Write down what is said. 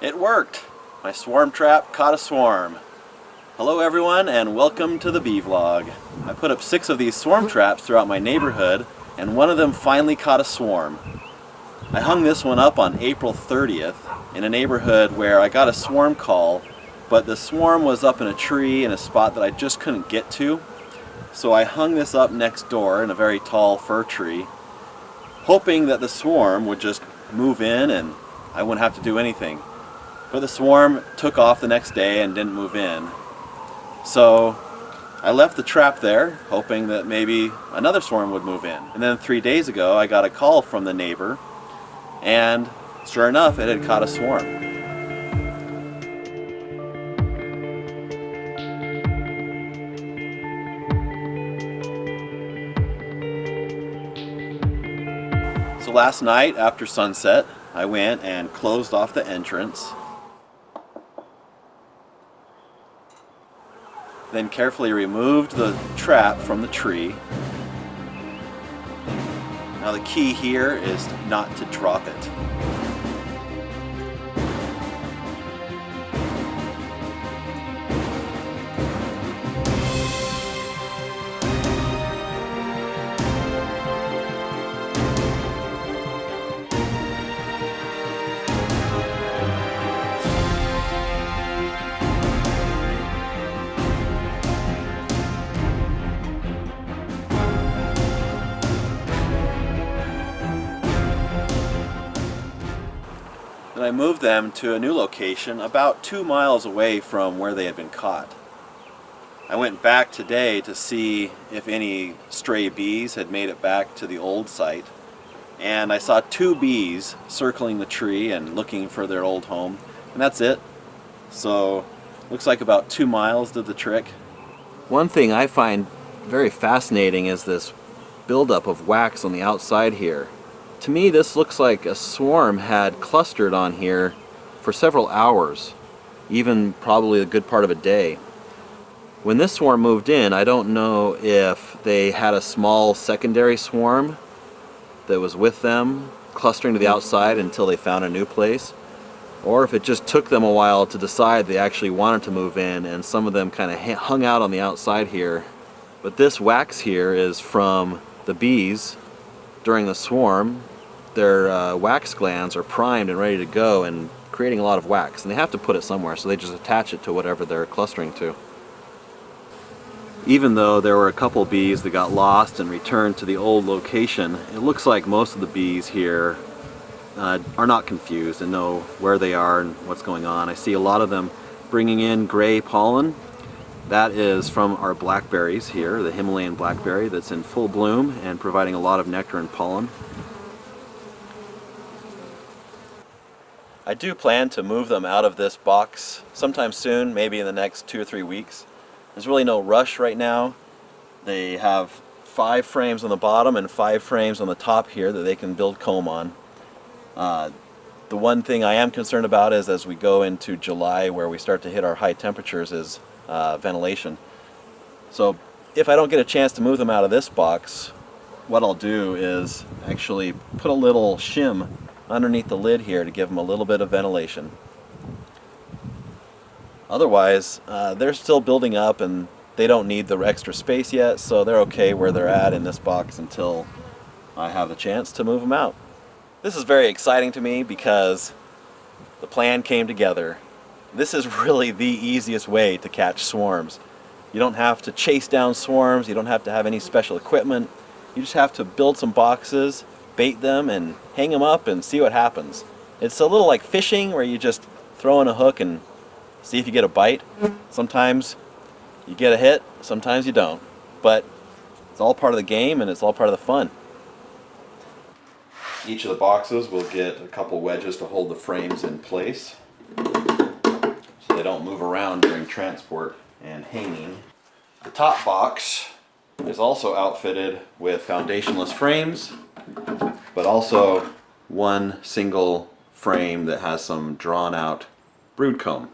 It worked! My swarm trap caught a swarm. Hello everyone and welcome to the bee vlog. I put up 6 of these swarm traps throughout my neighborhood and one of them finally caught a swarm. I hung this one up on April 30th in a neighborhood where I got a swarm call, but the swarm was up in a tree in a spot that I just couldn't get to. So I hung this up next door in a very tall fir tree, hoping that the swarm would just move in and I wouldn't have to do anything. But the swarm took off the next day and didn't move in. So I left the trap there, hoping that maybe another swarm would move in. And then 3 days ago I got a call from the neighbor, and sure enough it had caught a swarm. So last night after sunset I went and closed off the entrance, then carefully removed the trap from the tree. Now the key here is not to drop it. And I moved them to a new location about 2 miles away from where they had been caught. I went back today to see if any stray bees had made it back to the old site, and I saw 2 bees circling the tree and looking for their old home, and that's it. So looks like about 2 miles did the trick. One thing I find very fascinating is this buildup of wax on the outside here. To me, this looks like a swarm had clustered on here for several hours, even probably a good part of a day. When this swarm moved in, I don't know if they had a small secondary swarm that was with them, clustering to the outside until they found a new place, or if it just took them a while to decide they actually wanted to move in, and some of them kind of hung out on the outside here. But this wax here is from the bees during the swarm. Their wax glands are primed and ready to go and creating a lot of wax, and they have to put it somewhere, so they just attach it to whatever they're clustering to. Even though there were a couple bees that got lost and returned to the old location, it looks like most of the bees here are not confused and know where they are and what's going on. I see a lot of them bringing in gray pollen. That is from our blackberries here, the Himalayan blackberry that's in full bloom and providing a lot of nectar and pollen. I do plan to move them out of this box sometime soon, maybe in the next 2 or 3 weeks. There's really no rush right now. They have 5 frames on the bottom and 5 frames on the top here that they can build comb on. The one thing I am concerned about is as we go into July, where we start to hit our high temperatures, is ventilation. So if I don't get a chance to move them out of this box, what I'll do is actually put a little shim underneath the lid here to give them a little bit of ventilation. Otherwise, they're still building up and they don't need the extra space yet, so they're okay where they're at in this box until I have the chance to move them out. This is very exciting to me because the plan came together. This is really the easiest way to catch swarms. You don't have to chase down swarms, you don't have to have any special equipment. You just have to build some boxes, bait them, and hang them up and see what happens. It's a little like fishing, where you just throw in a hook and see if you get a bite. Sometimes you get a hit, sometimes you don't. But it's all part of the game and it's all part of the fun. Each of the boxes will get a couple wedges to hold the frames in place so they don't move around during transport and hanging. The top box is also outfitted with foundationless frames, but also one single frame that has some drawn out brood comb.